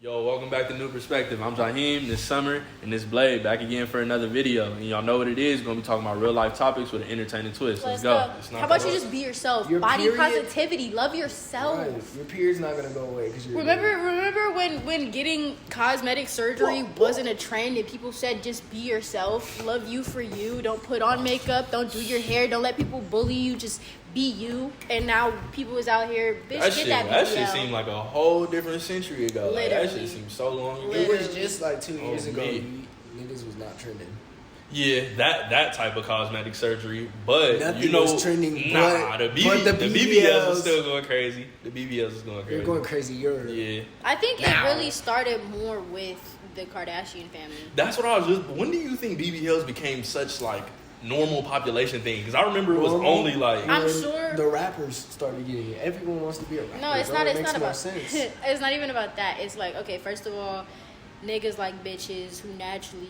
Yo, welcome back to New Perspective. I'm Jaheem this summer, and this Blade back again for another video. And y'all know what it is. We're going to be talking about real life topics with an entertaining twist. Let's go. How about you just be yourself? Your Body period, positivity. Love yourself. Right. Your period's not going to go away. Cause you're Remember when getting cosmetic surgery wasn't a trend and people said just be yourself, love you for you, don't put on makeup, don't do your hair, don't let people bully you, just be you. And now people is out here, bitch, that shit seemed like a whole different century ago. Like, that shit seemed so long ago. It was just like 2 years ago. Niggas was not trending. Yeah, that type of cosmetic surgery, but nothing was trending. The BBLs was still going crazy. The BBLs is going crazy. They're going crazy. Yeah. I think it really started more with the Kardashian family. That's what I was just. When do you think BBLs became such like normal population thing? Because I remember it was only like I'm sure the rappers started getting it. Everyone wants to be a rapper. No, it's not. It's not about. Sense. It's not even about that. It's like, okay, first of all, niggas like bitches who naturally,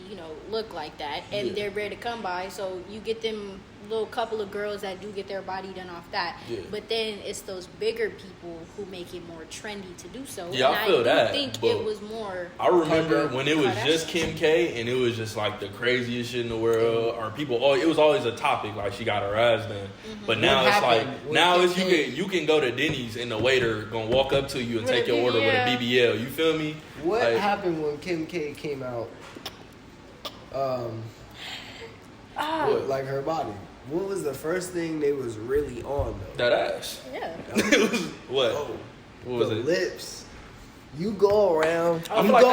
look like that, and they're rare to come by. So you get them little couple of girls that do get their body done off that. Yeah. But then it's those bigger people who make it more trendy to do so. Yeah, and I feel that. I think it was more. I remember when it was just Kim K and it was just like the craziest shit in the world, or people. Oh, it was always a topic like she got her ass done. Mm-hmm. But now it's like you can go to Denny's and the waiter gonna walk up to you and take your order with a BBL. You feel me? What happened when Kim K came out? Like her body. What was the first thing they was really on though? That ass. Yeah. It was what? What was the it? Lips. You go around. I feel like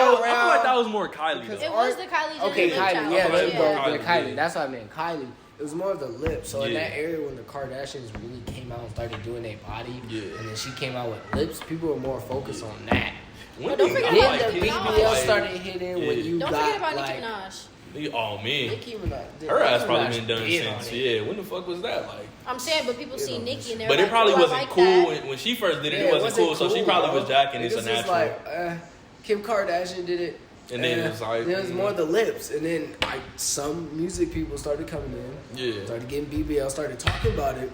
that was more Kylie. It was the Kylie Jenner. Okay, Kylie. Yeah, there you go. Kylie. Kylie. That's what I meant. Kylie. It was more of the lips. So in that area when the Kardashians really came out and started doing their body, and then she came out with lips, people were more focused on that. Don't forget about the BBL started hitting when you Don't got forget about Nicki Minaj. Oh man, Nicki Minaj. Her ass probably been done since. Yeah, when the fuck was that? Like, I'm saying, but people see Nicki and they're but like, it probably I wasn't like cool that. when she first did it. It wasn't cool, so she probably was jacking. It's a natural. Like Kim Kardashian did it, and then it was like there was more the lips, and then like some music people started coming in. Yeah, started getting BBL, started talking about it.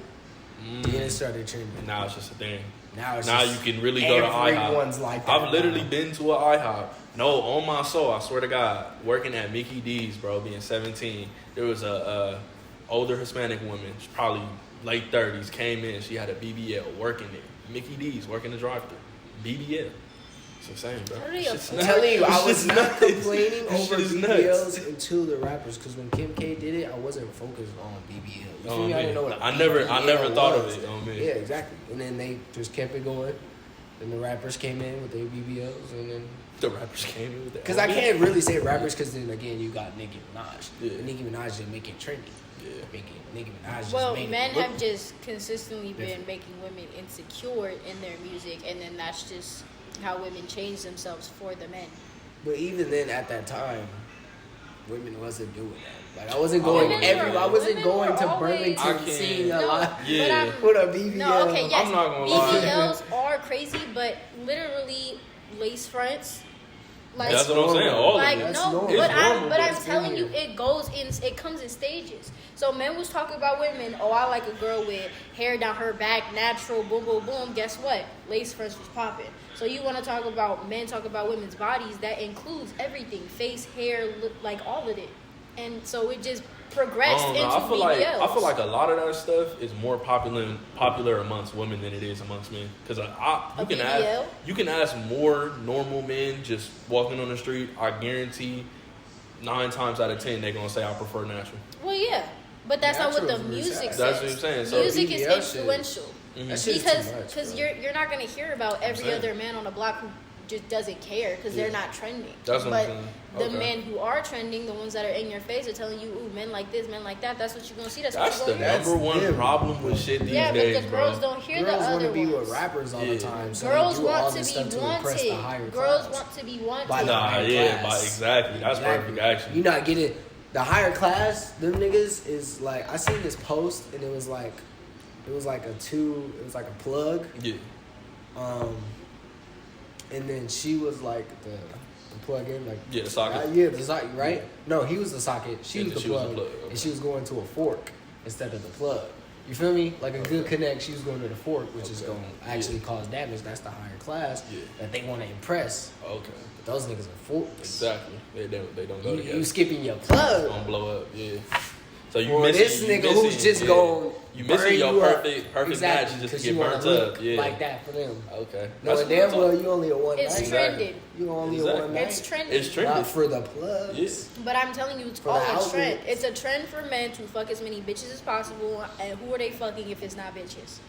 Then it started trending. And now it's just a thing. Now you can really go to IHOP. Everyone's like that. I've literally been to an IHOP. No, on my soul, I swear to God, working at Mickey D's, bro, being 17, there was a older Hispanic woman, she's probably late 30s, came in. She had a BBL working there. Mickey D's working the drive-thru. BBL. It's insane, bro. I'm telling you, I was not complaining over BBLs until the rappers, because when Kim K did it, I wasn't focused on BBL. You feel me? I didn't know what I never thought of it. Oh man. Yeah, exactly. And then they just kept it going. Then the rappers came in with their BBLs, and then the rappers came in with that. Because I can't really say rappers, because then again you got Nicki Minaj. Yeah. And Nicki Minaj didn't make it trendy. Yeah. Nicki Minaj just made men have just consistently been making women insecure in their music, and then that's just how women change themselves for the men. But even then, at that time, women wasn't doing that. Like I wasn't going I wasn't going to Burlington seeing a lot. Yeah. With a BBL. No, okay, yes. I'm not gonna lie. BBLs are crazy, but literally lace fronts. Like, that's what I'm saying. All like of it. no, but I'm telling you, it comes in stages. So men was talking about women. Oh, I like a girl with hair down her back, natural, boom, boom, boom. Guess what? Lace fronts was popping. So you want to talk about men talk about women's bodies? That includes everything: face, hair, like all of it. And so it just progressed into BBLs. I feel like a lot of that stuff is more popular amongst women than it is amongst men. Because you can ask more normal men just walking on the street. I guarantee 9 times out of 10 they're gonna say I prefer natural. Well, yeah, but that's not what the music says. That's what I'm saying. So music is influential. Mm-hmm. Because you're not gonna hear about every other man on the block who just doesn't care because they're not trending. That's what I'm saying. The men who are trending, the ones that are in your face, are telling you, "Ooh, men like this, men like that." That's what you're gonna see. That's the number one problem with shit these days, yeah, but the girls don't hear the other ones. Girls want to be with rappers all the time. So girls want to be wanted. Girls want to be wanted. Exactly. That's perfect. Actually, you're not getting the higher class. Them niggas is like, I seen this post and it was like a plug. Yeah. And then she was like the plug in, like the socket. The socket, right? No, he was the socket. She was the plug, and she was going to a fork instead of the plug. You feel me? Like a good connect, she was going to the fork, which is going to actually cause damage. That's the higher class that they want to impress. Okay. But those niggas are forks. Exactly. They don't go together. You skipping your plug. It's gonna blow up. Yeah. So you this nigga who's just going. You missing your perfect match just to get burnt up. Yeah. Like that for them. Okay. No, damn well you only a one night. It's trending. You only a one night. It's trending. It's trending. Not for the plugs. Yes. But I'm telling you, it's For all the a trend. outlets. It's a trend for men to fuck as many bitches as possible. And who are they fucking if it's not bitches?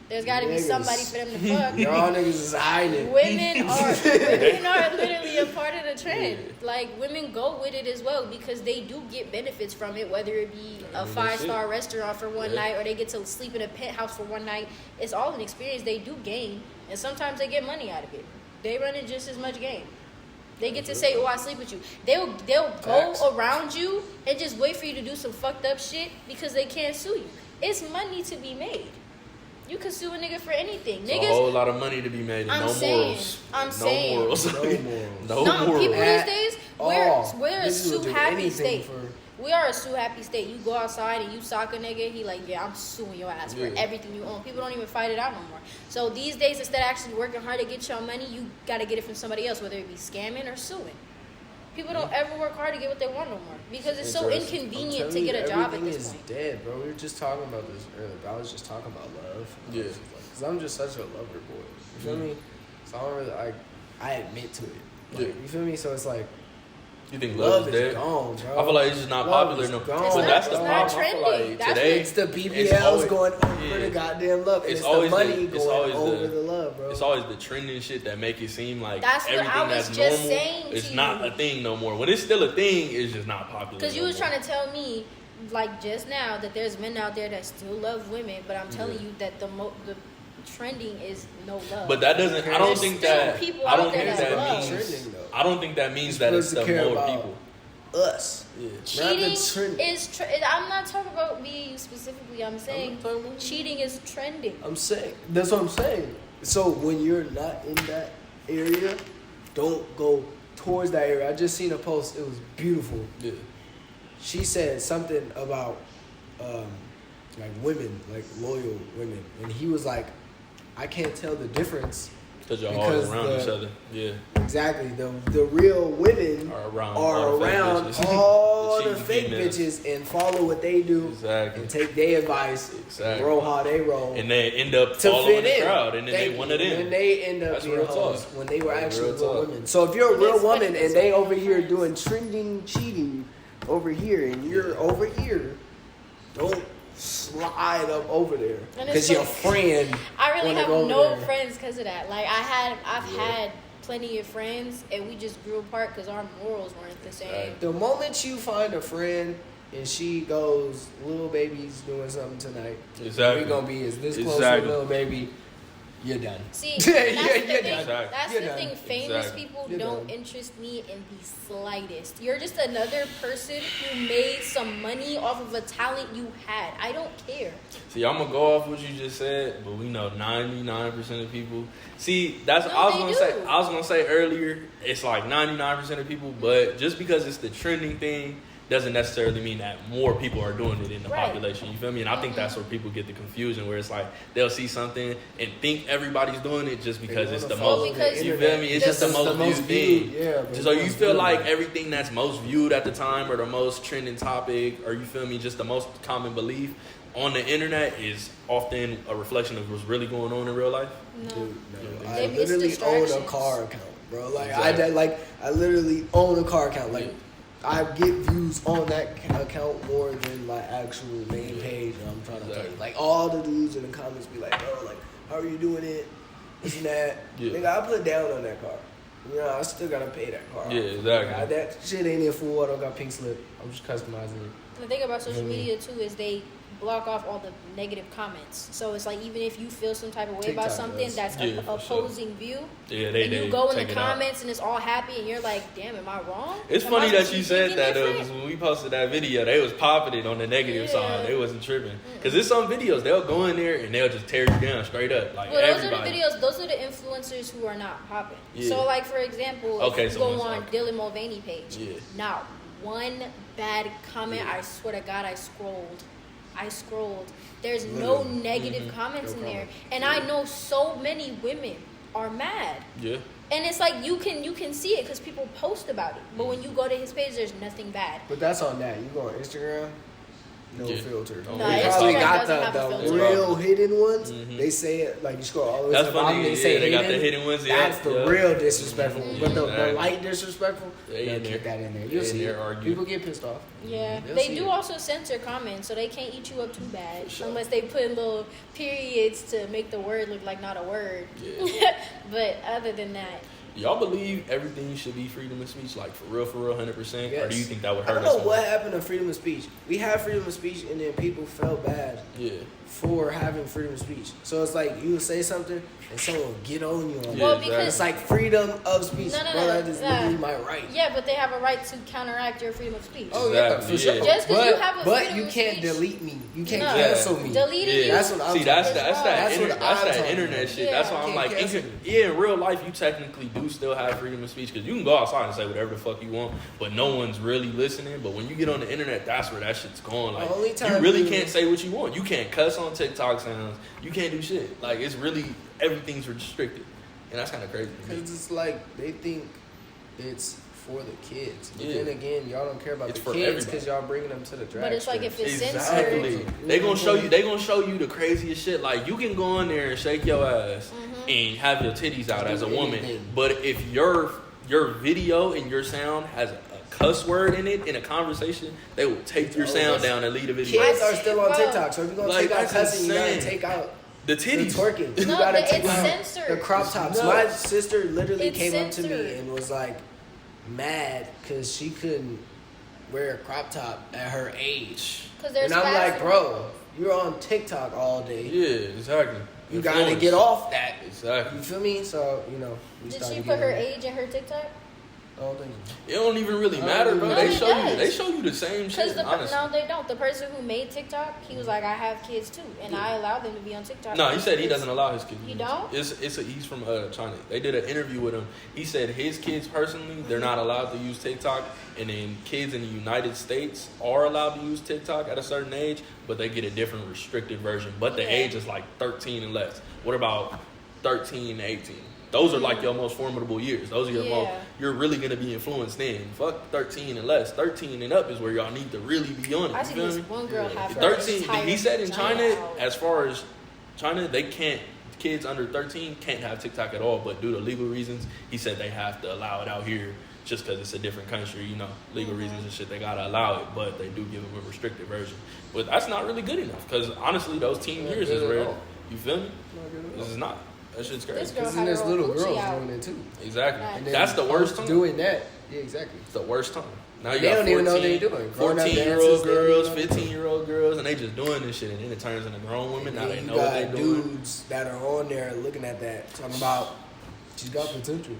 There's got to be somebody for them to fuck. Y'all niggas is hiding. Women are literally a part of the trend. Like, women go with it as well because they do get benefits from it, whether it be a 5-star restaurant for one night or they get to sleep in a penthouse for one night. It's all an experience. They do gain, and sometimes they get money out of it. They run in just as much gain. They get to say, "Oh, I sleep with you." They'll go around you and just wait for you to do some fucked up shit because they can't sue you. It's money to be made. You can sue a nigga for anything. It's a whole lot of money to be made and morals. I'm saying. No morals. No morals. People these days, we're a sue happy state. We are a sue happy state. You go outside and you sock a nigga, he like, yeah, I'm suing your ass for everything you own. People don't even fight it out no more. So these days, instead of actually working hard to get your money, you gotta get it from somebody else, whether it be scamming or suing. People don't ever work hard to get what they want no more because it's so inconvenient to get a job at this point. Everything is dead, bro. We were just talking about this earlier. But I was just talking about love. Yeah. Because I'm just such a lover boy. You feel me? So I don't really, I admit to it. Like, you feel me? So it's like, you think love is dead? Gone, bro. I feel like it's just not popular no more. But that's the problem. I feel like today it's the BBLs going over the goddamn love. And it's always the money going over the love, bro. It's always the trending shit that make it seem like that's everything what I was that's just normal saying is not a thing no more. When it's still a thing, it's just not popular. Because you was trying to tell me, like just now, that there's men out there that still love women, but I'm telling you that the trending is no love. But that doesn't. I don't think that. I don't think that means. Trending, I don't think that means that it's the more people. Us. Yeah. Cheating is I'm not talking about me specifically. I'm saying cheating is trending. I'm saying that's what I'm saying. So when you're not in that area, don't go towards that area. I just seen a post. It was beautiful. Yeah. She said something about like women, like loyal women, and he was like, I can't tell the difference. Because y'all always around each other. Yeah. Exactly. The real women are around all the fake bitches and follow what they do and take their advice, roll how they roll. And they end up to following fit the crowd. And then they one of them. And they end up being hoes when they were actually real women. So if you're a real woman and they over here doing trending cheating over here and you're over here, don't slide up over there because your friend. I really have no friends because of that. Like I've had plenty of friends, and we just grew apart because our morals weren't the same. The moment you find a friend and she goes, "Little baby's doing something tonight," we're gonna be as this close to little baby. You're done. See, that's the thing. Done. That's the thing. Famous people don't interest me in the slightest. You're just another person who made some money off of a talent you had. I don't care. See, I'm gonna go off what you just said, but we know 99% of people. See, that's I was gonna say earlier. It's like 99% of people, but just because it's the trending thing doesn't necessarily mean that more people are doing it in the population. You feel me? And I think that's where people get the confusion, where it's like they'll see something and think everybody's doing it just because it's the most. You feel me? It's just the most viewed thing. Yeah, so you feel like everything that's most viewed at the time or the most trending topic, or you feel me, just the most common belief on the internet is often a reflection of what's really going on in real life. No. Dude, no. I literally own a car account, bro. Like I literally own a car account. Like I get views on that account more than my actual main page. I'm trying to tell you, like all the dudes in the comments be like, "Bro, like, how are you doing it? This and that." Nigga, I put down on that car. You know, I still gotta pay that car. Yeah, exactly. That shit ain't in full. I don't got pink slip. I'm just customizing it. The thing about social media too is they block off all the negative comments. So it's like even if you feel some type of way about something that's an opposing view, and you go in the comments and it's all happy and you're like, damn, am I wrong? It's funny that you said that though, because when we posted that video, they was popping it on the negative side. They wasn't tripping. Because there's some videos, they'll go in there and they'll just tear you down straight up. Like those are the influencers who are not popping. So like for example, if you go on Dylan Mulvaney page, not one bad comment. I swear to God, I scrolled I scrolled. There's no negative comments in there. And I know so many women are mad. Yeah. And it's like you can see it because people post about it. But when you go to his page, there's nothing bad. But that's on that. You go on Instagram, no filter. No, they probably got the real hidden ones. Mm-hmm. They say it like you scroll all the way that's to the bottom. Funny. They say they got the hidden ones. That's the real disrespectful. Mm-hmm. But the light disrespectful, they keep that in there. You'll see it. People get pissed off. Yeah, they do also censor comments, so they can't eat you up too bad unless they put little periods to make the word look like not a word. Yeah. But other than that. Y'all believe everything should be freedom of speech, like for real, 100%? Yes. Or do you think that would hurt us? I don't know what happened to freedom of speech. We have freedom of speech, and then people felt bad for having freedom of speech. So it's like you would say something, and someone would get on you on well, it. Because it's like freedom of speech. Bro, that is literally my right. Yeah, but they have a right to counteract your freedom of speech. Oh, yeah, for sure. Just because you have a freedom you can't speech, delete me. You can't cancel me. Deleting you. That's what I'm that's that internet shit. Yeah. That's why I'm like, in real life, you technically do still have freedom of speech because you can go outside and say whatever the fuck you want, but no one's really listening. But when you get on the internet, that's where that shit's going. Like, you really can't say what you want. You can't cuss on TikTok sounds. You can't do shit. Like, it's really, everything's restricted. And that's kind of crazy. Because it's like, they think it's for the kids. But then again, y'all don't care about the kids because y'all bringing them to the drag But it's like if it's censored. They gonna show you the craziest shit. Like, you can go on there and shake your ass and have your titties out as a woman. But if your video and your sound has a cuss word in it in a conversation, they will take your sound down and leave the video. Kids are still on TikTok, so if you're gonna take out cussing, you gotta take out the titties, the twerking. You gotta take out the crop tops. My sister literally came up to me and was like mad because she couldn't wear a crop top at her age. And I'm like, bro, you're on TikTok all day. Yeah, exactly. You gotta get off that. Exactly. You feel me? So, did she put her age in her TikTok? I don't think so. It don't even really matter, bro. They show you the same shit. No, they don't. The person who made TikTok, he was like, I have kids too, and I allow them to be on TikTok. No, he said he doesn't allow his kids. You don't? He's from China. They did an interview with him. He said his kids personally, they're not allowed to use TikTok, and then kids in the United States are allowed to use TikTok at a certain age, but they get a different restricted version. But the age is like 13 and less. What about 13 to 18? Those are like your most formidable years. Those are your most, you're really going to be influenced in. Fuck 13 and less. 13 and up is where y'all need to really be on it. I see this one girl have 13, he said in China, as far as China, they can't, kids under 13 can't have TikTok at all, but due to legal reasons, he said they have to allow it out here just because it's a different country, legal reasons and shit, they got to allow it, but they do give them a restricted version. But that's not really good enough because honestly, those teen years is where, you feel me? This is not. That shit's crazy. Because then there's little girls doing it too. Exactly. And that's the worst time. Doing that. Yeah, exactly. It's the worst time. Now you they got don't even know what they're doing. 14-year-old girls, 15-year-old girls, and they just doing this shit, and then it turns into grown women. Now they know what they're doing. Dudes that are on there looking at that, talking about, she's got potential.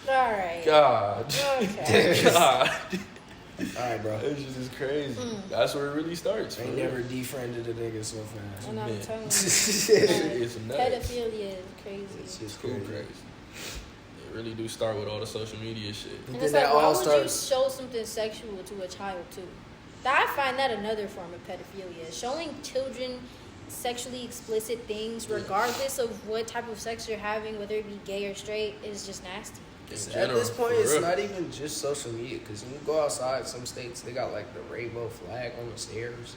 All right. God. Okay. God. All right, bro. This is crazy. That's where it really starts. They never defriended a nigga so fast. And I'm telling you, it's nuts. pedophilia is crazy. It's just crazy. It really do start with all the social media shit. And it's like, why would you show something sexual to a child too? I find that another form of pedophilia. Showing children sexually explicit things, regardless of what type of sex you're having, whether it be gay or straight, is just nasty. At this point, it's not even just social media. Because when you go outside, some states, they got like the rainbow flag on the stairs.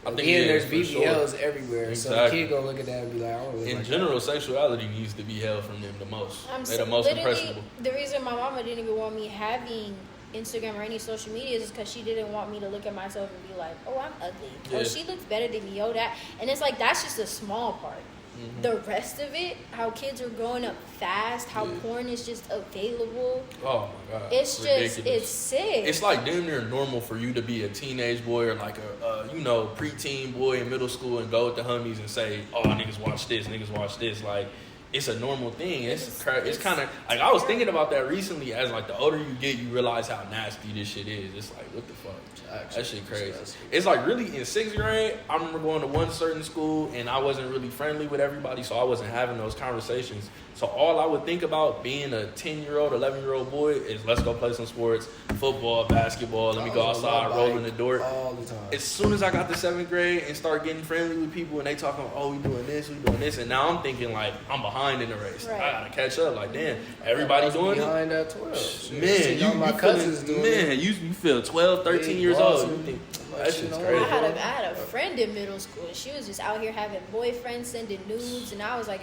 I think there's BBLs everywhere. Exactly. So the kid gonna look at that and be like, I don't In general, sexuality needs to be held from them the most. They're the most impressionable. The reason my mama didn't even want me having Instagram or any social media is because she didn't want me to look at myself and be like, oh, I'm ugly. Yeah. Oh, she looks better than me. Oh, that. And it's like, that's just a small part. Mm-hmm. The rest of it, how kids are growing up fast, how porn is just available. Oh my God. It's ridiculous. It's sick. It's like damn near normal for you to be a teenage boy or like a preteen boy in middle school and go with the homies and say, oh, niggas watch this. Like, it's a normal thing. It's kind of like I was thinking about that recently. As like the older you get, you realize how nasty this shit is. It's like what the fuck, that shit crazy. It's like really in 6th grade. I remember going to one certain school and I wasn't really friendly with everybody, so I wasn't having those conversations. So all I would think about being a 10-year-old, 11-year-old boy is let's go play some sports, football, basketball. Let me go outside, roll in the door. All the time. As soon as I got to 7th grade and start getting friendly with people and they talking, oh, we doing this, and now I'm thinking like I'm behind in the race. Right. I gotta catch up. Like damn, everybody doing behind at 12. Man, my cousins doing it. Man, you feel 12, 13 years old. You think that shit's crazy. I had a friend in middle school and she was just out here having boyfriends, sending nudes, and I was like,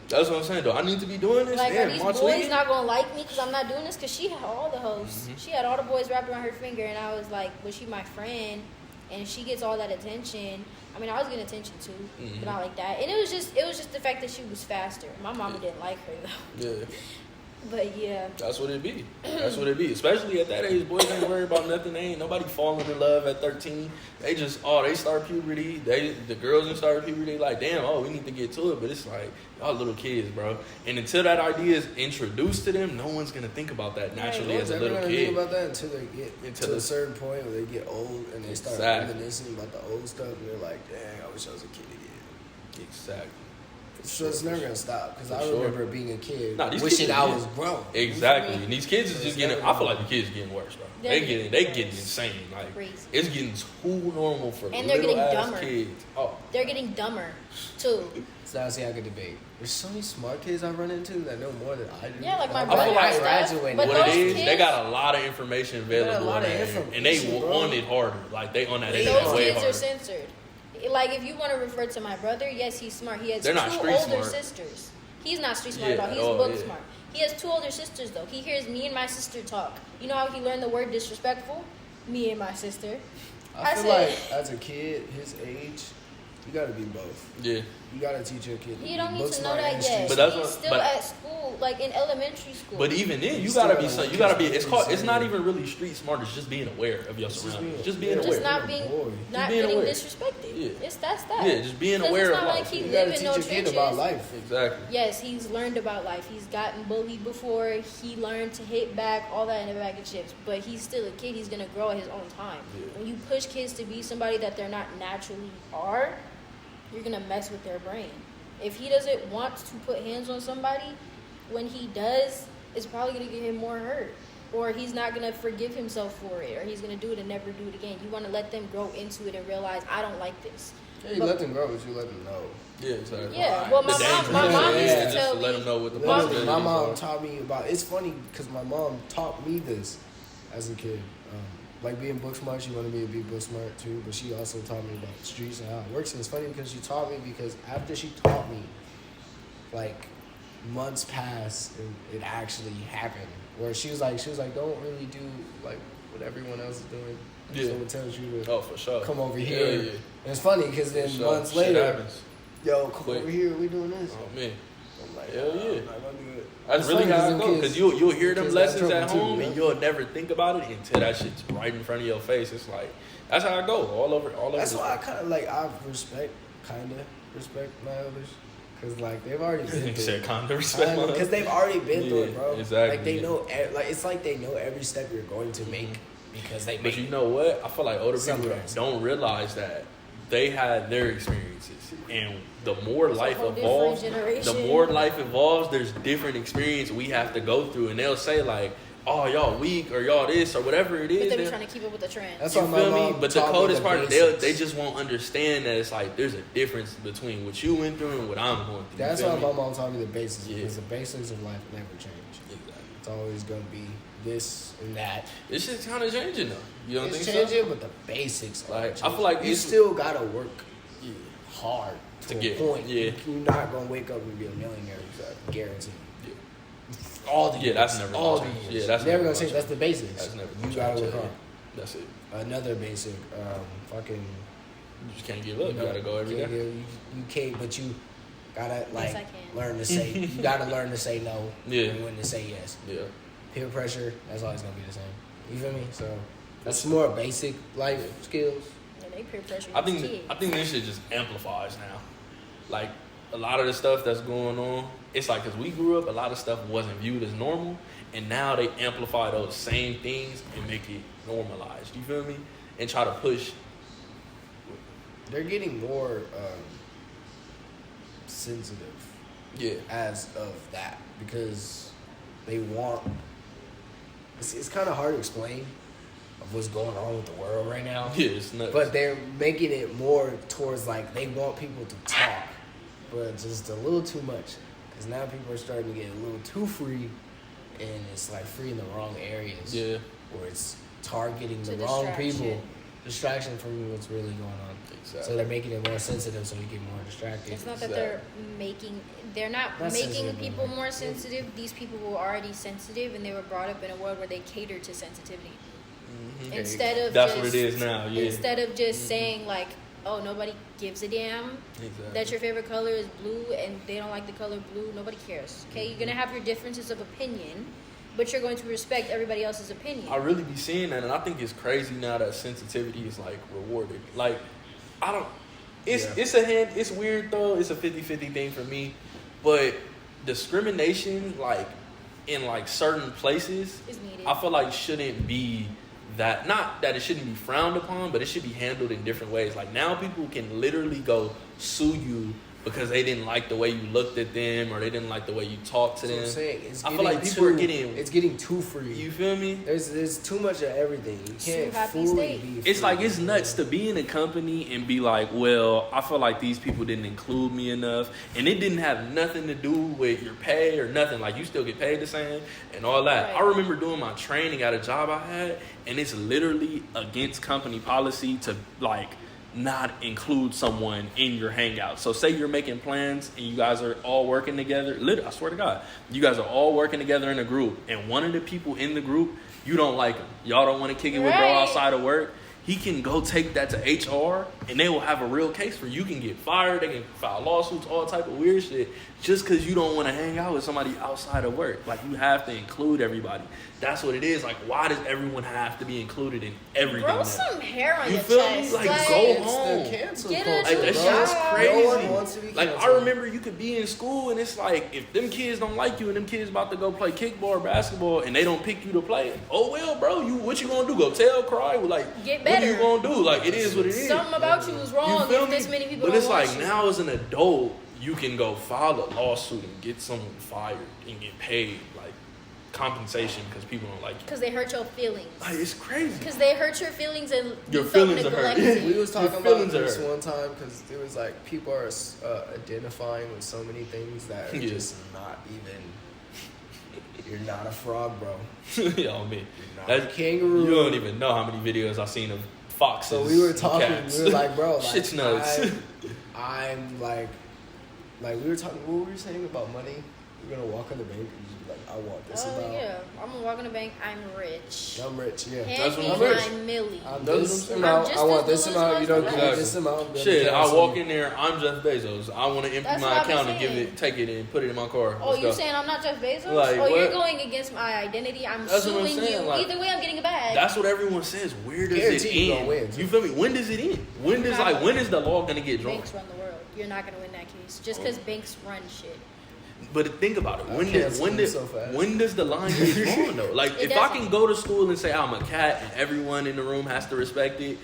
that's what I'm saying, though. I need to be doing this. Like, damn, are these boys not gonna like me because I'm not doing this? Because she had all the hoes. Mm-hmm. She had all the boys wrapped around her finger, and I was like, was she my friend? And she gets all that attention. I mean, I was getting attention too, but not like that. And it was just the fact that she was faster. My mama didn't like her though. Yeah. But yeah. That's what it be. That's what it be. Especially at that age, boys ain't worried about nothing. They ain't nobody falling in love at 13. They just, they start puberty. The girls in start puberty, like, damn, we need to get to it. But it's like, y'all little kids, bro. And until that idea is introduced to them, no one's going to think about that naturally as a little kid. Think about that until they get to a certain point where they get old and they start reminiscing about the old stuff. And they're like, dang, I wish I was a kid again. Exactly. So it's never gonna stop because I remember being a kid, wishing I was grown. Exactly, and these kids is just getting. I feel like the kids getting worse, bro. They getting insane. Like crazy. It's getting too normal for and they're getting dumber. Kids. Oh, they're getting dumber too. So now see, I could debate. There's so many smart kids I run into that know more than I do. Yeah, like my brother. I feel like graduated. What it is, they got a lot of information available, and they want it harder. Like they on that. Those kids are censored. Like, if you want to refer to my brother, yes, he's smart. He has two older sisters. He's not street smart at all. He's book smart. He has 2 older sisters, though. He hears me and my sister talk. You know how he learned the word disrespectful? Me and my sister. I feel like, as a kid, his age, you got to be both. Yeah. You got to teach your kid. You don't need to know that yet. But he's still at school, like in elementary school. But even then, you gotta be. It's not even really street smart. It's just being aware of your surroundings. Just being aware. Just not getting disrespected. Yeah. It's that. Yeah, just being aware of life. Like he living no trenches. About life. Exactly. Yes, he's learned about life. He's gotten bullied before. He learned to hit back, all that in a bag of chips. But he's still a kid. He's gonna grow at his own time. Yeah. When you push kids to be somebody that they're not naturally are, you're gonna mess with their brain. If he doesn't want to put hands on somebody, when he does, it's probably going to get him more hurt. Or he's not going to forgive himself for it. Or he's going to do it and never do it again. You want to let them grow into it and realize, I don't like this. Yeah, you let them grow, but you let them know. Yeah, exactly. Yeah, well, my mom used to tell me. Let them know what the possibilities are. My mom taught me about, it's funny because my mom taught me this as a kid. Like being book smart, she wanted me to be book smart too, but she also taught me about the streets and how it works. And it's funny because she taught me because after she taught me, like months passed and it actually happened. Where she was like, don't really do like what everyone else is doing. Yeah. Someone tells you to for sure. come over here. Yeah. And it's funny because then months later, later, come over here, we doing this. Oh man. I'm like, hell yeah. I'm not gonna do it. That's really how it goes. Because you'll hear them lessons at home and you'll never think about it until that shit's right in front of your face. It's like, that's how it goes all over. That's why I kind of like, I respect my elders. Because, like, they've already been through it. Said kind of respect my elders. Because they've already been through it, bro. Exactly. Like, they know, it's like they know every step you're going to make because they make But you know what? I feel like older people don't realize that they had their experiences. And the more life evolves, there's different experience we have to go through. And they'll say, like, oh, y'all weak or y'all this or whatever it is. But they're trying to keep up with the trend. That's you feel me? But the coldest part, they just won't understand that it's like there's a difference between what you went through and what I'm going through. That's why my mom taught me the basics. Because the basics of life never change. Exactly. It's always going to be this and that. This shit's kind of changing, though. You don't think so? It's changing, but the basics are like, I feel like you still got to work hard to get a point. Yeah. You're not going to wake up and be a millionaire. Guaranteed. That's never all the years. That's never gonna change. That's the basics. That's never. You gotta work hard. That's it. Another basic, fucking. You just can't give up. You gotta go every day. You can't, but you gotta like learn to say. You gotta learn to say no. Yeah. And when to say yes. Yeah. Peer pressure. That's always gonna be the same. You feel me? So that's more basic life skills. Yeah, they peer pressure. I think this shit just amplifies now. Like a lot of the stuff that's going on, it's like, because we grew up, a lot of stuff wasn't viewed as normal, and now they amplify those same things and make it normalized. You feel me? And try to push. They're getting more sensitive. Yeah. As of that, because they want. It's kind of hard to explain of what's going on with the world right now. Yeah, it's nuts. But they're making it more towards like they want people to talk, but just a little too much. Because now people are starting to get a little too free, and it's like free in the wrong areas. Yeah. Where it's targeting the To wrong distraction. people. Distraction from what's really going on. Exactly. So they're making it more sensitive, so we get more distracted. It's not that they're not That's making sensitive, people right? more sensitive. These people were already sensitive, and they were brought up in a world where they cater to sensitivity. Mm-hmm. Instead of that's just, what it is now. Yeah. Instead of just saying like, oh, nobody gives a damn Exactly. that your favorite color is blue and they don't like the color blue. Nobody cares. Okay, you're gonna have your differences of opinion, but you're going to respect everybody else's opinion. I really be seeing that, and I think it's crazy now that sensitivity is like rewarded. Like, I don't. It's weird though. It's a 50-50 thing for me, but discrimination, like in like certain places, Is needed. I feel like shouldn't be that. Not that it shouldn't be frowned upon, but it should be handled in different ways. Like now, people can literally go sue you because they didn't like the way you looked at them or they didn't like the way you talked to them. That's what I'm saying. I feel like people are getting. It's getting too free. You feel me? There's too much of everything. You can't happy fully state. be free. It's like it's nuts to be in a company and be like, well, I feel like these people didn't include me enough, and it didn't have nothing to do with your pay or nothing. Like you still get paid the same and all that. Right. I remember doing my training at a job I had, and it's literally against company policy to like not include someone in your hangout. So say you're making plans and you guys are all working together. Literally, I swear to God, you guys are all working together in a group, and one of the people in the group, you don't like him. Y'all don't want to kick it with bro Right. outside of work. He can go take that to HR, and they will have a real case for you. You can get fired. They can file lawsuits, all type of weird shit, just because you don't want to hang out with somebody outside of work. Like, you have to include everybody. That's what it is. Like, why does everyone have to be included in everything? Grow now? some hair on You your feel chest. me? Like, go It's home. the cancel Get a culture, Like, that bro. shit is crazy. No one wants to be Like, I canceled. remember you could be in school, and it's like, if them kids don't like you and them kids about to go play kickball or basketball and they don't pick you to play, oh, well, bro, what you gonna do? Go tell, cry? Like, Get what are you better. gonna do? Like, it is what it is. Something about you is You wrong feel if me? this many people But don't it's want like you. now as an adult, you can go file a lawsuit and get someone fired and get paid like compensation because people don't like you. Because they hurt your feelings. Like, it's crazy. Because they hurt your feelings and Your you felt feelings are hurt. neglected. We was talking Your about feelings this are hurt. one time because it was like people are identifying with so many things that are Yeah. just not even. You're not a frog, bro. Yo, me. Not That's, a kangaroo. You don't even know how many videos I've seen of foxes. So we were and talking. cats. We were like, bro, like, shit's nuts. I'm like we were talking. What were we saying about money? We're gonna walk in the bank and just be like, I want this Oh, amount. yeah. I'm going to walk in the bank. I'm rich. I'm rich. Yeah. That's Hand what me I'm rich. my milli. I'm That's this what I'm amount. saying. I want I'm this just as amount. You little don't as give me Exactly. this amount. I'm gonna Shit, I cancel walk you. in there. I'm Jeff Bezos. I want to empty That's my what I be account and saying. take it and put it in my car. Oh, Let's you go. saying I'm not Jeff Bezos? Like, oh, you're what? going against my identity. I'm That's what I'm suing saying, you. like- Either way, I'm getting a bag. That's what everyone says. Where does Guarantee it you end? gonna win. You feel me? When does it end? When is the law gonna get drawn? Banks run the world. You're not going to win that case. Just because banks run shit. But think about it. I When can't does swim so fast. when does the line get drawn though? Like It if I doesn't. can go to school and say I'm a cat and everyone in the room has to respect it,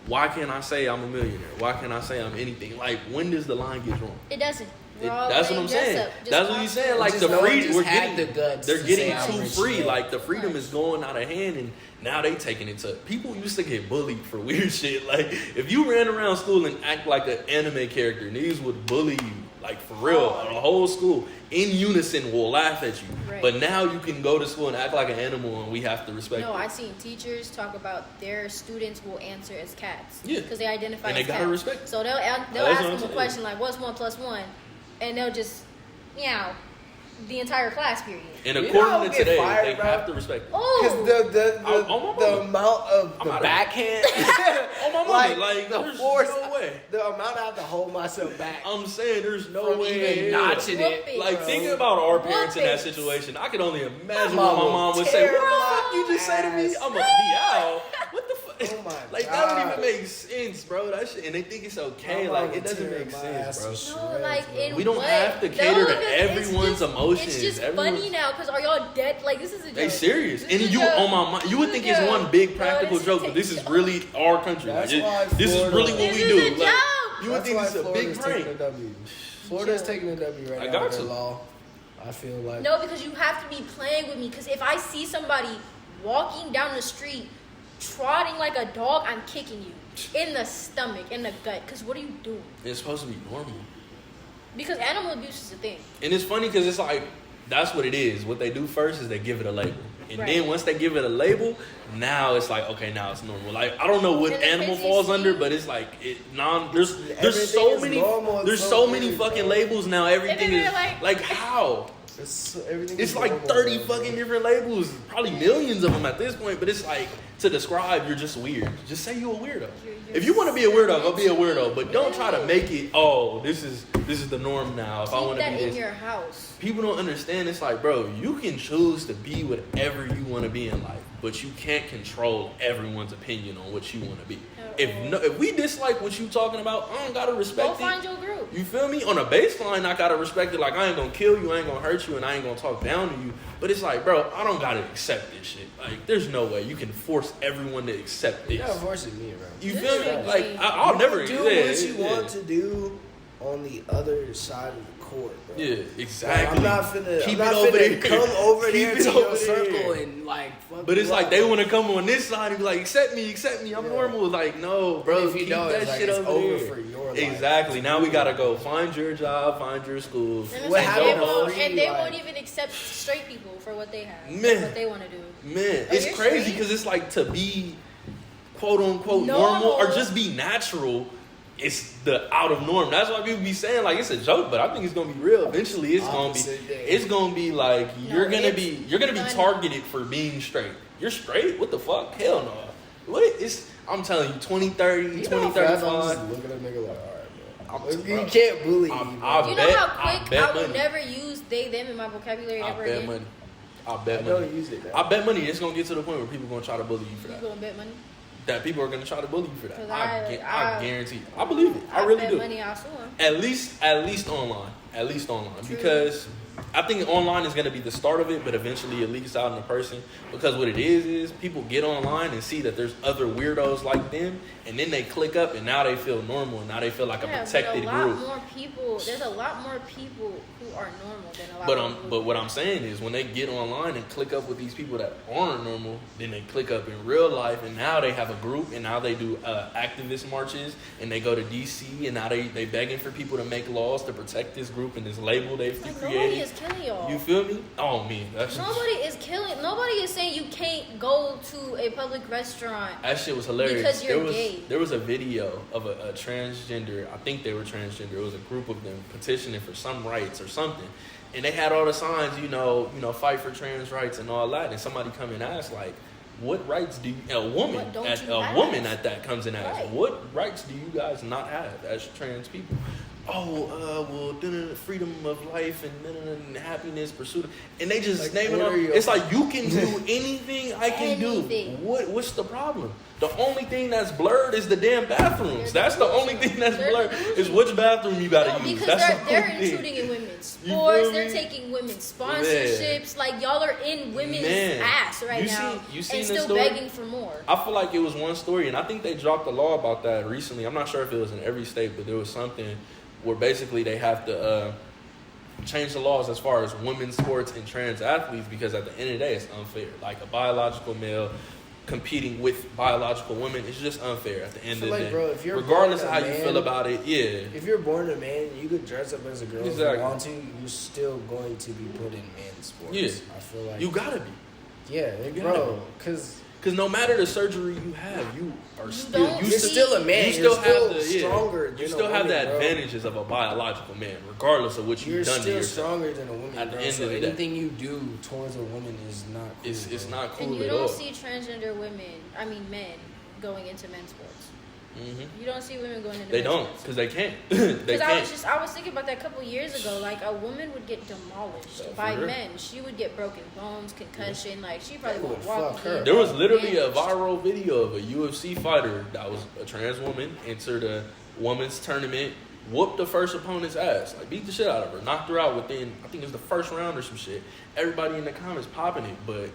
why can't I say I'm a millionaire? Why can't I say I'm anything? Like when does the line get drawn? It doesn't. We're all That's what playing I'm dress saying. up. Just That's what walk you're saying. through. Like Just the no one freedom, just we're had getting, the guts they're to getting say I'm too rich, free. yeah. Like the freedom Right. is going out of hand, and now they taking it to. People used to get bullied for weird shit. Like if you ran around school and act like an anime character, niggas would bully you. Like for real, Oh. the whole school in unison will laugh at you. Right. But now you can go to school and act like an animal, and we have to respect No, it. I've seen teachers talk about their students will answer as cats. Yeah. Because they identify And they as gotta cats. respect it. So they'll That's ask what I'm them a saying. question like, what's 1 + 1? And they'll just, meow, the entire class period. And You know according how to we get today, fired, they bro? have to respect it. Because Oh, the amount of I'm the outta backhand, On my money, like the there's force, no way. the amount I have to hold myself back I'm saying there's no from way. even in hell. notching Whoop it. it. Like bro. thinking about our parents in that Whoop it. situation, I could only imagine My what my mom mom will would say. tear What the my fuck you just say to me? ass. I'm a meow. What the fuck? Oh my like God. that don't even make sense, bro. That shit, and they think it's okay. Like it doesn't make sense, bro. No, like in we don't what? have to cater to because everyone's emotions. It's just funny now because are y'all dead? Like this is a joke. They serious, This and is a you joke. on my mind. You would think This is it's a one joke. big practical Bro, joke, but this is really our country. That's Like, why this is really what This we is do. a Like, joke. you would think it's a big prank. Florida's taking a W right I now got with their you. law. I feel like No, because you have to be playing with me. Because if I see somebody walking down the street trotting like a dog, I'm kicking you in the stomach, in the gut. Because what are you doing? It's supposed to be normal. Because animal abuse is a thing. And it's funny because it's like, that's what it is. What they do first is they give it a label. And Right. then once they give it a label, now it's like, okay, now it's normal. Like, I don't know what And the animal crazy falls thing- under, but it's like, there's Everything so is many, normal. there's It's so so many weird, fucking bro. labels now. Everything And then is, they're like, how? Everything It's is like normal, 30 bro. fucking different labels. Probably millions of them at this point, but it's like, to describe, you're just weird. Just say you're a weirdo. If you want to be a weirdo, go be a weirdo. But don't try to make it, oh, this is the norm now. If I Keep want to that be in this. your house. People don't understand. It's like, bro, you can choose to be whatever you want to be in life, but you can't control everyone's opinion on what you want to be. If we dislike what you talking about, I don't gotta respect Go it. find your group. You feel me? On a baseline, I gotta respect it. Like, I ain't gonna kill you, I ain't gonna hurt you, and I ain't gonna talk down to you. But it's like, bro, I don't gotta accept this shit. Like, there's no way you can force everyone to accept this. You're not forcing me, bro. You This feel is me? a Like, game. I'll never do yeah, what you yeah. want to do on the other side of the court, bro. Yeah, exactly. Like, I'm not finna Keep I'm it not over finna there. come over Keep there it to over your circle there. and like fuck But it's you like up. they want to come on this side and be like, accept me, I'm Yeah. normal. Like, no, bro, And if you keep don't, that it's like shit it's over over there. for your life. Exactly. Now we gotta go find your job, find your school. And, it's What like happened they to won't, free, and they like- won't even accept straight people for what they have. Man. What they want to do. Man, Oh, it's you're crazy straight? because it's like to be quote unquote Normal. normal or just be natural. It's the out of norm. That's why people be saying like it's a joke, but I think it's gonna be real. Eventually, it's gonna be. Opposite day. It's gonna be like you're gonna it's be funny. targeted for being straight. You're straight? What the fuck? Hell no. What? It's I'm telling you, 2030, You know how fast I'm just 2035. looking at a nigga like, all right, bro. Bro, You can't bully me, I'm- bro. I'm- You bet- know how I quick bet I will money. never use they, them in my vocabulary I ever bet again? money. I I bet money. don't use it. Though. I bet money. It's gonna get to the point where people gonna try to bully you for You that. gonna bet money? That people are gonna try to bully you for that. 'Cause I guarantee. I believe it. I really bet do. money, I'll sue him. At least online. True. Because I think online is going to be the start of it, but eventually it leaks out in person. Because what it is people get online and see that there's other weirdos like them, and then they click up, and now they feel normal, and now they feel like a protected but a lot group. more people. There's a lot more people who are normal than a lot. But what I'm saying is, when they get online and click up with these people that aren't normal, then they click up in real life, and now they have a group, and now they do activist marches, and they go to DC, and now they begging for people to make laws to protect this group and this label they've like created. nobody is killing y'all. You feel me? Oh, me. That's Nobody is killing. Nobody is saying you can't go to a public restaurant. That shit was hilarious. Because you're there was, gay. There was a video of a transgender. I think they were transgender. It was a group of them petitioning for some rights or something, and they had all the signs, fight for trans rights and all that. And somebody come and ask, like, what rights do you, a woman What don't at you a have? woman at that comes and asks, Right. what rights do you guys not have as trans people? Freedom of life and happiness, pursuit. And they just Like, name it what all. are your- It's like you can do anything I can Anything. do. What's the problem? The only thing that's blurred is the damn bathrooms. That's the only thing that's They're blurred delusional. is which bathroom you gotta No, use. because That's they're the only thing. intruding in women's You sports. feel They're me? taking women's sponsorships. Like y'all are in women's Man. ass right You now, you seen and the still story? begging for more. I feel like it was one story, and I think they dropped a law about that recently. I'm not sure if it was in every state, but there was something where basically they have to change the laws as far as women's sports and trans athletes, because at the end of the day, it's unfair. Like a biological male competing with biological women, it's just unfair at the end of the like, day. bro, if you're regardless of born how a you man- feel about it, yeah. If you're born a man, you could dress up as a girl if Exactly. you want to. You're still going to be put in men's sports. Yeah. I feel like You gotta be. Yeah, You bro. gotta be. Because Because no matter the surgery you have, you are still don't you're see- still a man. You You're still have the stronger. You than still a have the woman, bro. advantages of a biological man, regardless of what You're you've done to still yourself. stronger than a woman, At the bro. end So of the day. anything you do towards a woman is not cool. It's bro. not cool And you at don't all. see transgender men, men going into men's sports. You don't see women going into They don't, because they can't. Because I was thinking about that a couple years ago. Like, a woman would get demolished by men. She would get broken bones, concussion. Like, she probably would walk again. There was literally a viral video of a UFC fighter that was a trans woman, entered a women's tournament, whooped the first opponent's ass, like beat the shit out of her, knocked her out within, I think it was the first round or some shit. Everybody in the comments popping it, but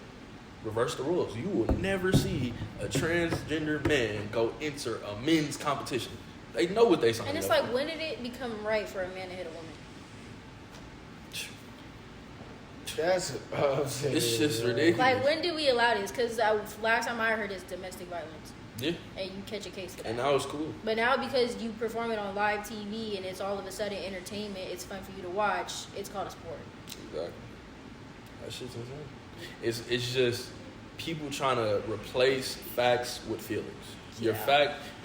reverse the rules. You will never see a transgender man go enter a men's competition. They know what they signed up. And it's like, when did it become right for a man to hit a woman? That's it's just ridiculous. Like, when did we allow this? Because last time I heard it's domestic violence. Yeah. And you catch a case for that. And that was cool. But now, because you perform it on live TV and it's all of a sudden entertainment, it's fun for you to watch, it's called a sport. Exactly. That shit's insane. It's just people trying to replace facts with feelings. Your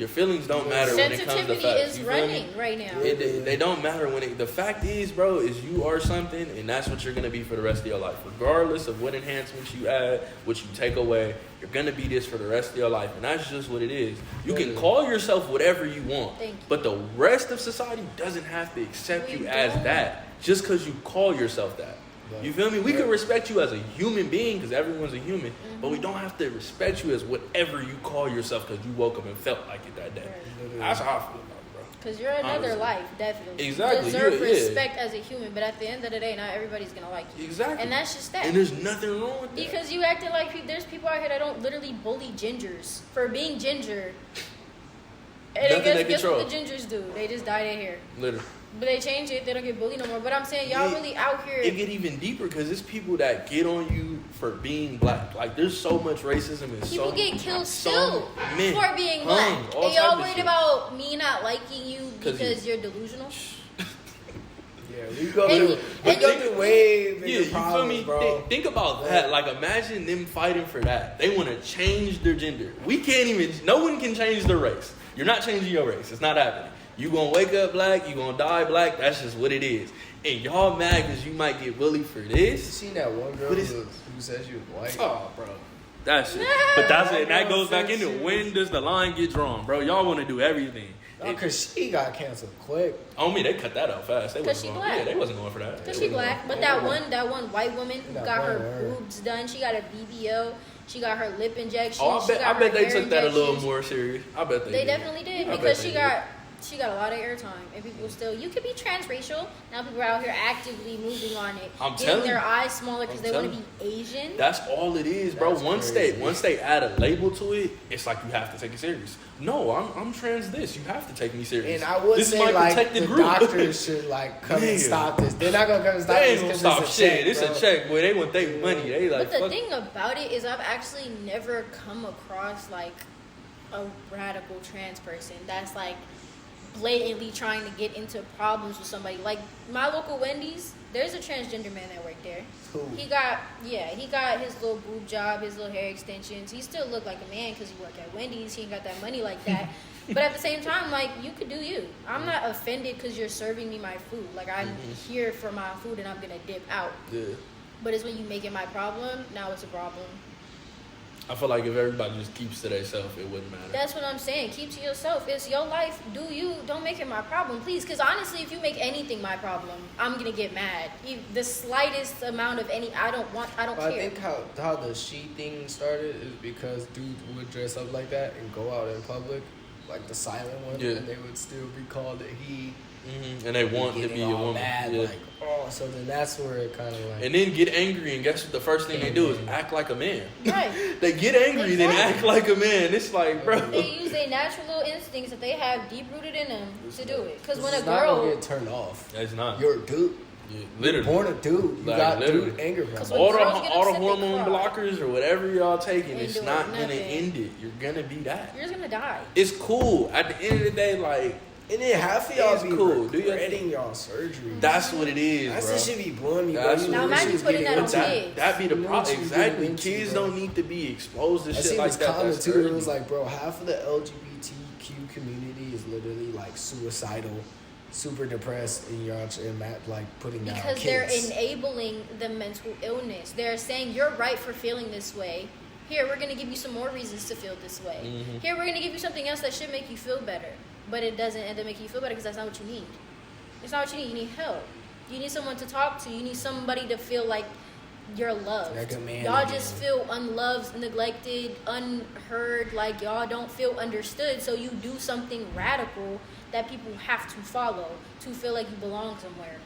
feelings don't matter when it comes to facts. Sensitivity is running right now. They don't matter when the fact is, bro, is you are something, and that's what you're gonna be for the rest of your life. Regardless of what enhancements you add, what you take away, you're gonna be this for the rest of your life, and that's just what it is. You can call yourself whatever you want, but the rest of society doesn't have to accept you as that just because you call yourself that. You feel me? We can respect you as a human being because everyone's a human, but we don't have to respect you as whatever you call yourself because you woke up and felt like it that day. That's how I feel about it, bro. Because you're another life, definitely. Exactly. You deserve respect as a human, but at the end of the day, not everybody's going to like you. Exactly. And that's just that. And there's nothing wrong with that. Because you acting like there's people out here that don't literally bully gingers for being ginger. And guess what the gingers do? They just dye their hair. Literally. But they change it. They don't get bullied no more. But I'm saying, y'all really out here. It get even deeper because it's people that get on you for being black. Like, there's so much racism and people get killed still for being black. And y'all worried about me not liking you because you're delusional? Yeah, we go through way bigger problems, you feel me? Bro. Think about that. Like, imagine them fighting for that. They want to change their gender. No one can change their race. You're not changing your race. It's not happening. You gonna wake up black, you gonna die black, that's just what it is. And y'all mad because you might get bullied for this. You seen that one girl who said she was white? Oh, bro. That's it. But that's it. And that goes back into when does the line get drawn, bro? Y'all want to do everything. Because she got canceled quick. On me, they cut that out fast. Because she black. Yeah, they wasn't going for that. Because she black. But that one white woman who got her boobs done, she got a BBL. She got her lip injection. Oh, I bet they took that a little more serious. I bet they did. They definitely did because she got a lot of airtime, and people still. You could be transracial. Now people are out here actively moving on it, getting their eyes smaller because they want to be Asian. That's all it is, bro. Once they add a label to it, it's like you have to take it serious. No, I'm trans. This you have to take me serious. And I would say like the doctors should like come and stop this. They're not gonna come and stop this. They ain't gonna stop shit. It's a check, boy. They want their money. They like. But the thing about it is, I've actually never come across like a radical trans person that's like blatantly trying to get into problems with somebody. Like my local Wendy's, there's a transgender man that worked there. Cool. He got his little boob job, his little hair extensions. He still looked like a man because he worked at Wendy's. He ain't got that money like that. But at the same time, like, you could do you. I'm not offended because you're serving me my food. Like, I'm here for my food and I'm gonna dip out. Yeah. But it's when you make it my problem. Now it's a problem. I feel like if everybody just keeps to themselves, it wouldn't matter. That's what I'm saying. Keep to yourself. It's your life. Do you. Don't make it my problem, please. Because honestly, if you make anything my problem, I'm going to get mad. The slightest amount of I don't care. I think how the she thing started is because dudes would dress up like that and go out in public, like the silent one, and they would still be called a he. Mm-hmm. And they want to be a woman. Mad, like, so then that's where it kind of like. And then get angry, and guess what? The first thing they do is act like a man. Right. They get angry, then act like a man. It's like, bro. They use their natural little instincts that they have deep rooted in them to do it. Because when a girl. girl. Not gonna get turned off. It's not. You're a dude. Yeah, literally. You're born a dude. You got dude anger problems. All the hormone blockers or whatever y'all taking, it's not going to end it. You're going to be that. You're just going to die. It's cool. At the end of the day, like. And then half of y'all be cool. regretting y'all surgery. That's what it is, bro. That shit be blowing me. Now imagine putting that on kids. That be the problem. Exactly. Kids don't need to be exposed to shit like that. I seen this comment too. It was like, bro, half of the LGBTQ community is literally like suicidal, super depressed, and you're like putting down kids. Because they're enabling the mental illness. They're saying you're right for feeling this way. Here, we're gonna give you some more reasons to feel this way. Here, we're gonna give you something else that should make you feel better, but it doesn't end up making you feel better because that's not what you need. It's not what you need. You need help. You need someone to talk to. You need somebody to feel like you're loved. Like a man y'all again. just feel unloved, neglected, unheard, like y'all don't feel understood, so you do something radical that people have to follow to feel like you belong somewhere.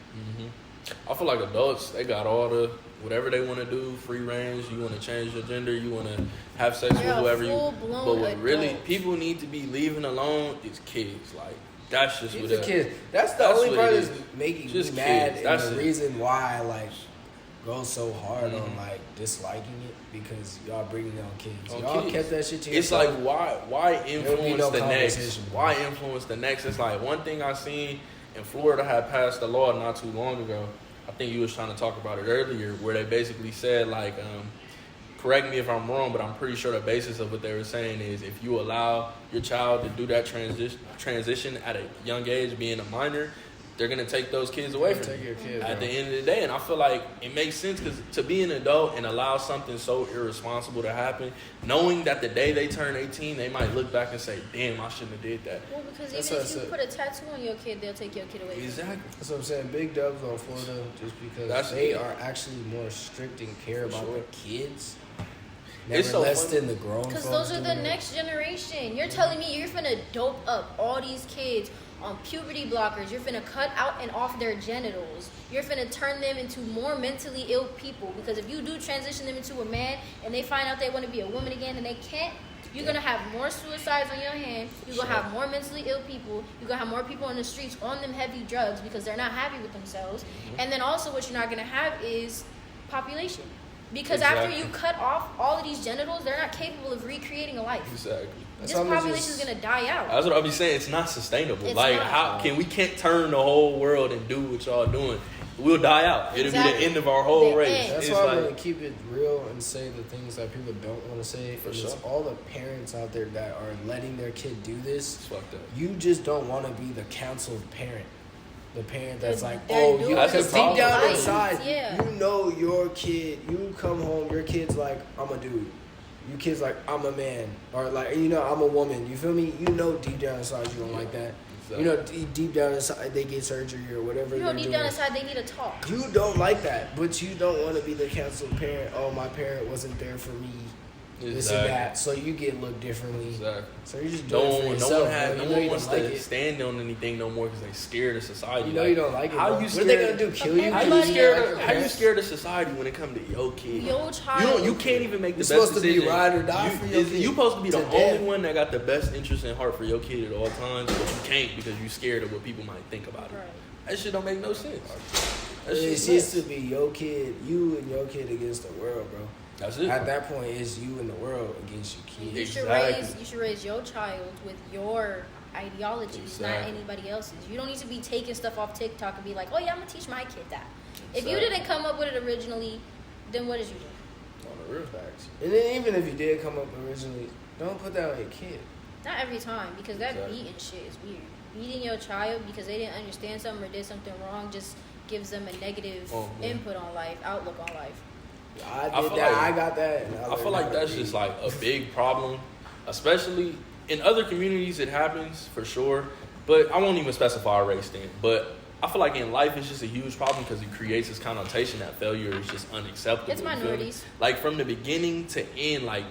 I feel like adults, they got all the whatever they want to do, free range. You want to change your gender, you want to have sex with whoever you. But what really people need to be leaving alone is kids. Like that's just what kids. That's the only part that's making me mad, and that's the reason why like go so hard on like disliking it because y'all bringing on kids. Y'all kept that shit to yourself. It's like why influence the next? Why influence the next? It's like one thing I seen in Florida had passed a law not too long ago. I think you was trying to talk about it earlier, where they basically said like, correct me if I'm wrong, but I'm pretty sure the basis of what they were saying is if you allow your child to do that transition at a young age, being a minor, they're going to take those kids away from you at the end of the day. And I feel like it makes sense because to be an adult and allow something so irresponsible to happen, knowing that the day they turn 18, they might look back and say, damn, I shouldn't have did that. Well, because even if you put a tattoo on your kid, they'll take your kid away. Exactly. That's what I'm saying. Big dubs on Florida just because they are actually more strict and care about their kids. Never less than the grown folks. Because those are the next generation. You're telling me you're finna dope up all these kids on puberty blockers. You're finna cut out and off their genitals. You're finna turn them into more mentally ill people. Because if you do transition them into a man and they find out they want to be a woman again and they can't, you're gonna have more suicides on your hand. You're gonna have more mentally ill people. You're gonna have more people on the streets on them heavy drugs because they're not happy with themselves. And then also what you're not gonna have is population. Because after you cut off all of these genitals, they're not capable of recreating a life. Exactly. This population is gonna die out. That's what I'll be saying. It's not sustainable. It's like not. we can't turn the whole world and do what y'all doing. We'll die out. It'll be the end of our whole race. That's why I'm gonna keep it real and say the things that people don't want to say. For sure. It's all the parents out there that are letting their kid do this. It's fucked up. You just don't want to be the counseled parent. The parent that's like, because deep down inside, you know your kid, you come home, your kid's like, I'm a dude. Your kid's like, I'm a man. Or like, I'm a woman. You feel me? You know deep down inside you don't like that. Exactly. You know deep down inside they get surgery or whatever. You know deep down inside they need a talk. You don't like that, but you don't want to be the counseled parent. Oh, my parent wasn't there for me. This and that, so you get looked differently. Exactly. So you're just doing it for yourself. No one wants to stand on anything no more because they're scared of society. You know you don't like it. What are they gonna do? Kill you? How you scared of society when it comes to your kid? Your child. You can't even make the best decision. You're supposed to be ride or die for your kid. You're supposed to be the only one that got the best interest in heart for your kid at all times, but you can't because you're scared of what people might think about it. That shit don't make no sense. It used to be your kid, you and your kid against the world, bro. That's it. At that point, it's you and the world against your kids. You should raise your child with your ideologies, not anybody else's. You don't need to be taking stuff off TikTok and be like, oh yeah, I'm gonna teach my kid that. If you didn't come up with it originally, then what is you doing? On the real facts. And then even if you did come up originally, don't put that on your kid. Not every time, because that beating shit is weird. Beating your child because they didn't understand something or did something wrong just gives them a negative input on life, outlook on life. I got that. I feel like that's just like a big problem, especially in other communities. It happens for sure, but I won't even specify a race then. But I feel like in life it's just a huge problem because it creates this connotation that failure is just unacceptable. It's minorities. Like from the beginning to end, like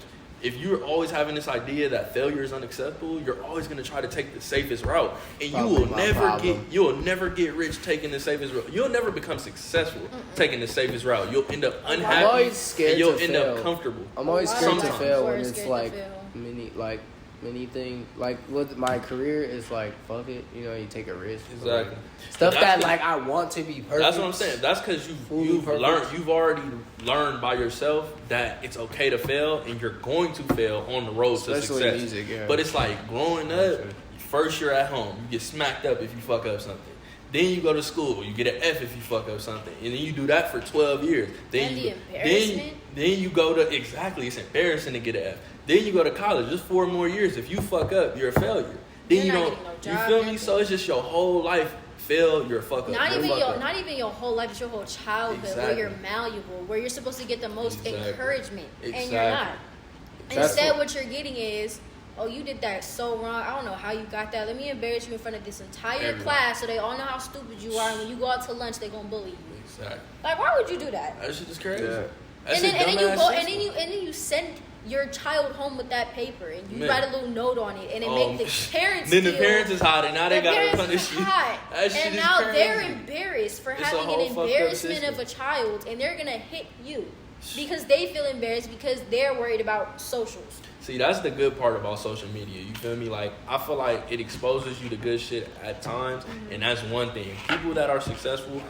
if you're always having this idea that failure is unacceptable, you're always going to try to take the safest route, and you will never get rich taking the safest route. You'll never become successful taking the safest route. You'll end up unhappy. I'm always scared and you'll to end fail. up comfortable. I'm always scared to fail when it's like many things. Like with my career, it's like fuck it. You take a risk. Exactly. Stuff that like I want to be perfect. That's what I'm saying. That's because you've already learned by yourself that it's okay to fail, and you're going to fail on the road to success. Music, yeah. But it's like growing up. First you're at home, you get smacked up if you fuck up something. Then you go to school, you get an F if you fuck up something, and then you do that for 12 years. Then you go to it's embarrassing to get an F. Then you go to college, just 4 more years. If you fuck up, you're a failure. Then you feel me? So it's just your whole life. Fail, you're a fuck up. Not even your whole life, it's your whole childhood where you're malleable, where you're supposed to get the most encouragement, and you're not. Instead, what you're getting is, oh, you did that so wrong. I don't know how you got that. Let me embarrass you in front of this entire class so they all know how stupid you are. And when you go out to lunch, they're gonna bully you. Exactly. Like, why would you do that? That shit is crazy. Yeah. And then you send your child home with that paper and you write a little note on it and it make the parents then the parents is hot and now they gotta punish you. And now they're embarrassed for having an embarrassment of a child and they're gonna hit you because they feel embarrassed because they're worried about socials. See, that's the good part about social media. You feel me? Like, I feel like it exposes you to good shit at times, and that's one thing. People that are successful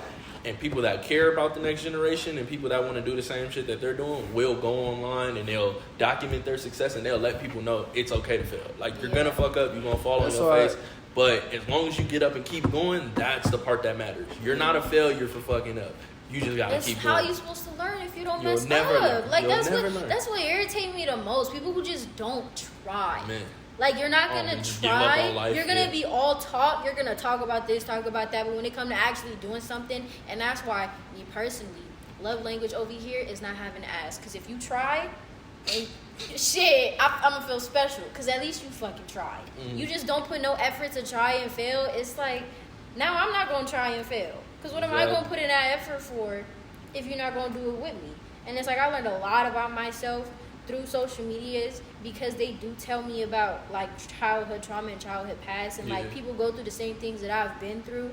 and people that care about the next generation and people that want to do the same shit that they're doing will go online and they'll document their success and they'll let people know it's okay to fail. Like, you're going to fuck up, you're going to fall on your face. But as long as you get up and keep going, that's the part that matters. You're not a failure for fucking up. You just gotta keep going. That's how you're supposed to learn if you don't mess up. Like, that's what irritates me the most. People who just don't try. Man. Like, you're not gonna try. You're gonna be all talk. You're gonna talk about this, talk about that. But when it comes to actually doing something, and that's why me personally, love language over here is not having to ask. Because if you try, and shit, I'm gonna feel special. Because at least you fucking tried. You just don't put no effort to try and fail. It's like, now I'm not gonna try and fail. Because what am I going to put in that effort for if you're not going to do it with me? And it's like I learned a lot about myself through social medias because they do tell me about, like, childhood trauma and childhood past. And, like, people go through the same things that I've been through.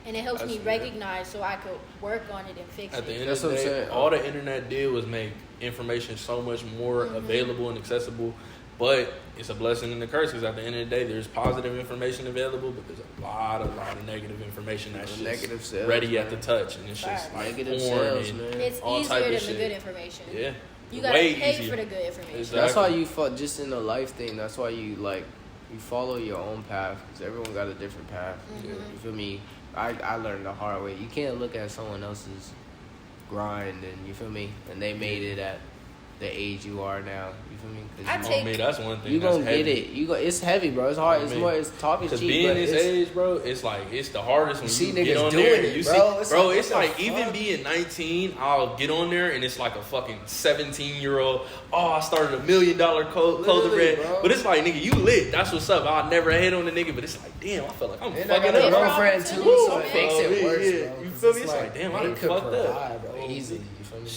And it helps me recognize so I could work on it and fix it. At the end of the day, all the internet did was make information so much more available and accessible. But it's a blessing and a curse because at the end of the day, there's positive information available, but there's a lot of negative information that's just ready at the touch, and it's just like negative porn sales, and man. It's all easier type than of the shit. good information. Yeah, you gotta pay for the good information. Exactly. That's why you just in the life thing. That's why you follow your own path because everyone got a different path. You feel me? I learned the hard way. You can't look at someone else's grind and you feel me, and they made it at the age you are now. You feel me? That's one thing. You gonna get it. It's heavy, bro. It's hard. It's more. It's talk is cheap. Being this age, bro, it's like it's the hardest when you get on doing there. It, you bro. see, bro, it's like even being 19, I'll get on there and it's like a fucking 17-year-old. Oh, I started $1 million clothing brand, but it's like, nigga, you lit. That's what's up. I never hit on the nigga, but it's like, damn, I felt like I'm fucking up. Girlfriend too, so it makes it worse, bro. You feel me? It's like, damn, I done fucked up. Bro, easily. You feel me?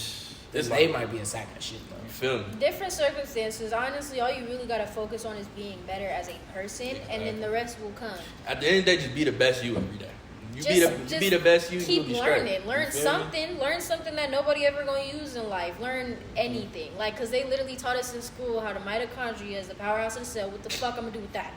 They like, might be a sack of shit, though. You feel me? Different circumstances. Honestly, all you really gotta focus on is being better as a person, and then the rest will come. At the end of the day, just be the best you every day. You be the best you. Keep learning. Straight. Learn something. Learn something that nobody ever gonna use in life. Learn anything. Like, cause they literally taught us in school how the mitochondria is the powerhouse of the cell. What the fuck I'm gonna do with that?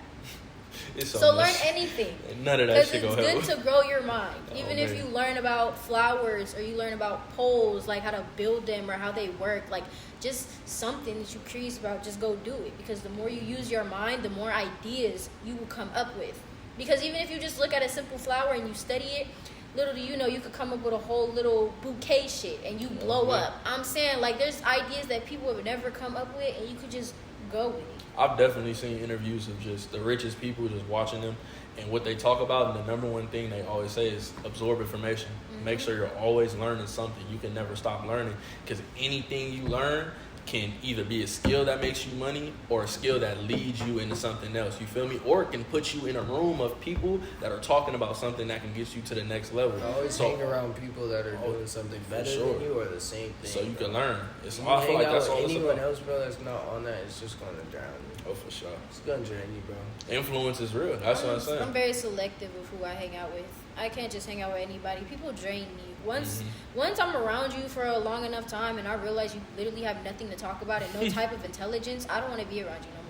So learn anything. None of that shit gonna help. Because it's good to grow your mind. Even if you learn about flowers or you learn about poles, like how to build them or how they work, like just something that you're curious about, just go do it. Because the more you use your mind, the more ideas you will come up with. Because even if you just look at a simple flower and you study it, little do you know you could come up with a whole little bouquet shit and you blow up. I'm saying, like, there's ideas that people have never come up with and you could just go with it. I've definitely seen interviews of just the richest people, just watching them and what they talk about. And the number one thing they always say is absorb information. Make sure you're always learning something. You can never stop learning because anything you learn can either be a skill that makes you money or a skill that leads you into something else. You feel me? Or it can put you in a room of people that are talking about something that can get you to the next level. Always hang around people that are doing something better than you or the same thing. So you can learn. I feel like that's all anyone else, bro, that's not on that, it's just going to drown you. Oh, for sure. It's going to drain you, bro. Influence is real. That's what I'm saying. I'm very selective of who I hang out with. I can't just hang out with anybody. People drain me. Once I'm around you for a long enough time and I realize you literally have nothing to talk about and no type of intelligence, I don't want to be around you no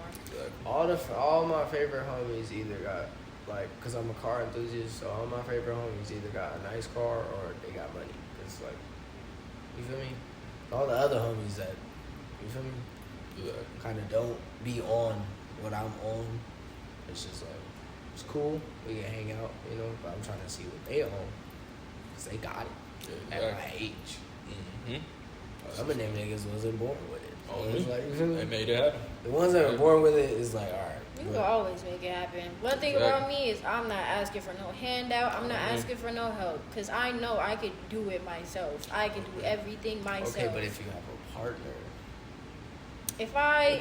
more. All my favorite homies either got, like, because I'm a car enthusiast, so all my favorite homies either got a nice car or they got money. It's like, you feel me? All the other homies that, you feel me? Kind of don't be on what I'm on. It's just like, it's cool. We can hang out, you know, but I'm trying to see what they own. Because they got it at my age. Some of them niggas wasn't born with it. So like, you feel me? They made it happen. The ones that are born with it is like, all right. You can always make it happen. One thing about me is I'm not asking for no handout. I'm not asking for no help. Because I know I could do it myself. I can do everything myself. Okay, but if you have a partner. If I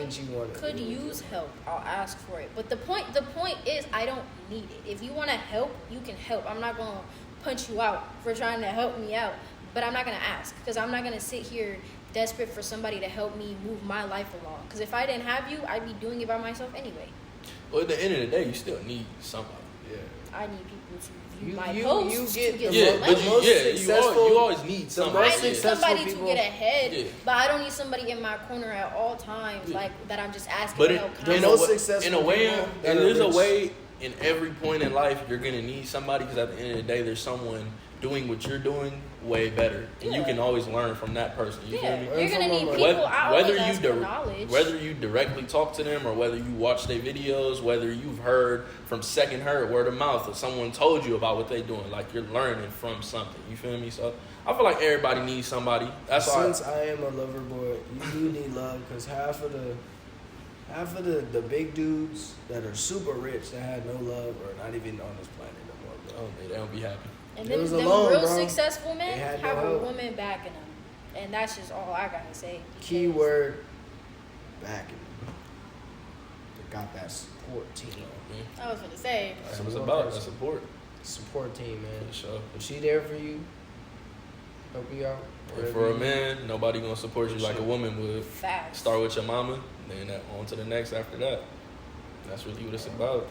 could use help, I'll ask for it. But the point is, I don't need it. If you want to help, you can help. I'm not gonna punch you out for trying to help me out, but I'm not gonna ask because I'm not gonna sit here desperate for somebody to help me move my life along. Because if I didn't have you, I'd be doing it by myself anyway. Well, at the end of the day, you still need somebody. Yeah. I need people to view my posts to get you always need somebody. I need somebody to get ahead, but I don't need somebody in my corner at all times, like that I'm just asking but to help. In a way, there's a way in every point in life you're gonna need somebody because at the end of the day, there's someone doing what you're doing way better, and you can always learn from that person. You feel me? You're gonna need people. Whether you directly talk to them or whether you watch their videos, whether you've heard from secondhand word of mouth or someone told you about what they're doing, like you're learning from something. You feel me? So I feel like everybody needs somebody. Since I am a lover boy, you do need love because half of the big dudes that are super rich that had no love are not even on this planet no more, bro. They don't be happy. And then them real successful men have a woman backing them. And that's just all I gotta say. Keyword backing them. They got that support team. I was gonna say. That's what it's about, the support. Support team, man. For sure. If she there for you, help you out. And for a man, nobody gonna support you like a woman would. Facts. Start with your mama, then on to the next after that. That's really what it's about.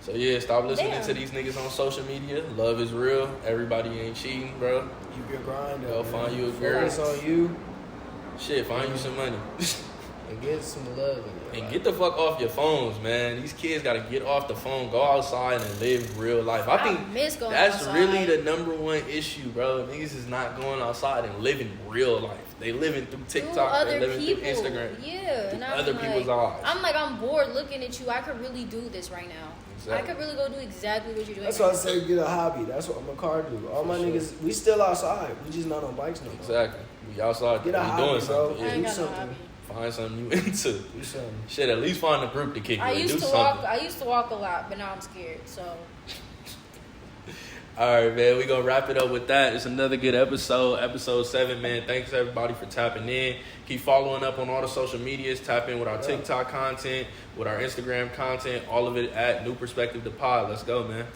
So yeah, stop listening to these niggas on social media. Love is real. Everybody ain't cheating, bro. Keep your grind up. Go find you a girl. Focus on you. Shit, find you some money. And get some love in your life. Get the fuck off your phones, man. These kids gotta get off the phone, go outside and live real life. I think that's outside. Really the number one issue, bro. Niggas is not going outside and living real life. They living through TikTok, they living through Instagram. Yeah, and other people's eyes. I'm bored looking at you. I could really do this right now. Exactly. I could really go do exactly what you're doing. That's why I say get a hobby. That's what I'm a car do. All my niggas, we still outside. We just not on bikes no more. Exactly. We outside. Get a hobby, doing something. Bro. I ain't got no hobby. Find something you into. Do something. Shit, at least find a group to kick with. I used to walk a lot, but now I'm scared. So. All right, man. We gonna wrap it up with that. It's another good episode 7, man. Thanks everybody for tapping in. Keep following up on all the social medias. Tap in with our TikTok content, with our Instagram content. All of it at New Perspective the Pod. Let's go, man.